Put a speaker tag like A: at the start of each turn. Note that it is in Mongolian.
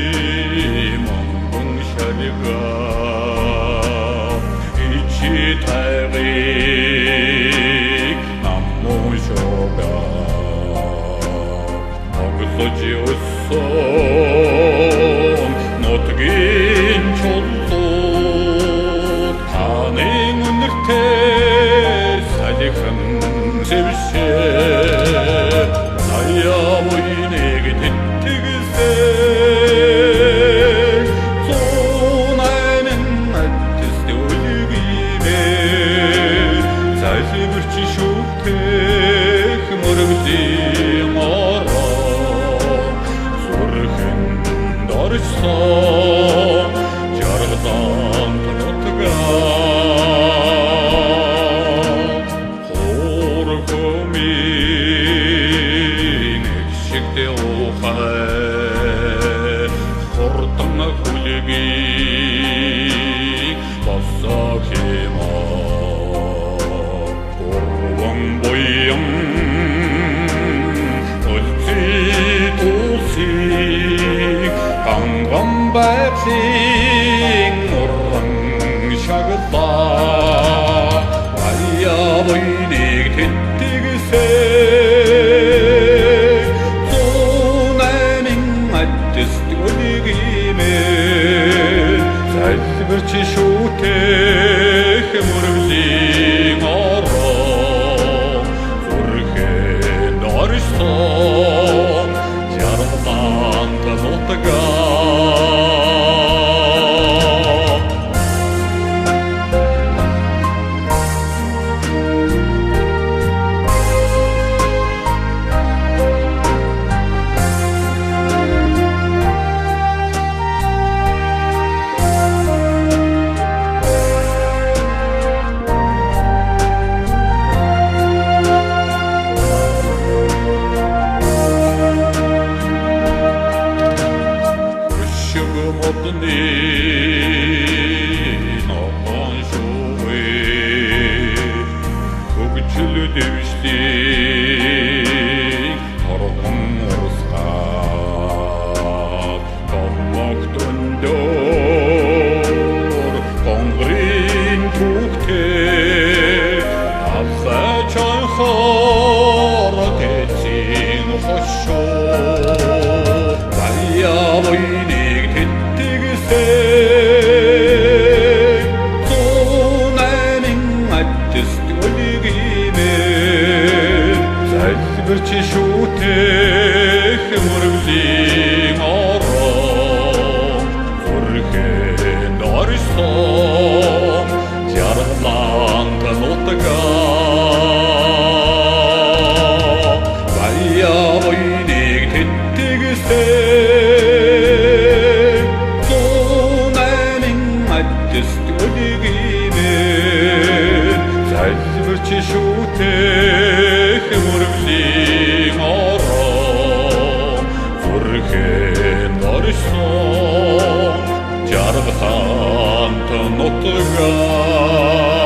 A: Мөрний монгон шалга ичи тайгыг наммун шога огсожи өссөн нутгийн чулууд танын үнэртэй салихан зэвшээ наяа буйныг тэтгэсэй зунаймын аттист үлгиймээ залбирч шүтэх мөрөвлийн ороо зүрхэн дорсон жаргасан нутгаа хурдан хүлгийг босоо хэмээ урван буян үлцээ тусыг ганган байцын уран шагтаа аяа буйныг тэтгэсэй залбирч шүтэх мөрөвлийн ороо зүрхэн дорсон жаргасан нутгаа модны ногоон шугай хөгжил дэвшлийг торгон урсгаад гомогт өндөр гонгрын түүхтэй авсаж хор тэцэн хошоо баяа буйныг залбирч шүтэх мөрөвлийн ороо зүрхэн дорсон жаргасан нутгаа баяа буйныг тэтгэсэй зунаймын аттист үлгиймээ залбирч шүтэх мөрөвлийн ороо зүрхэн дорсон жаргасан нутгаа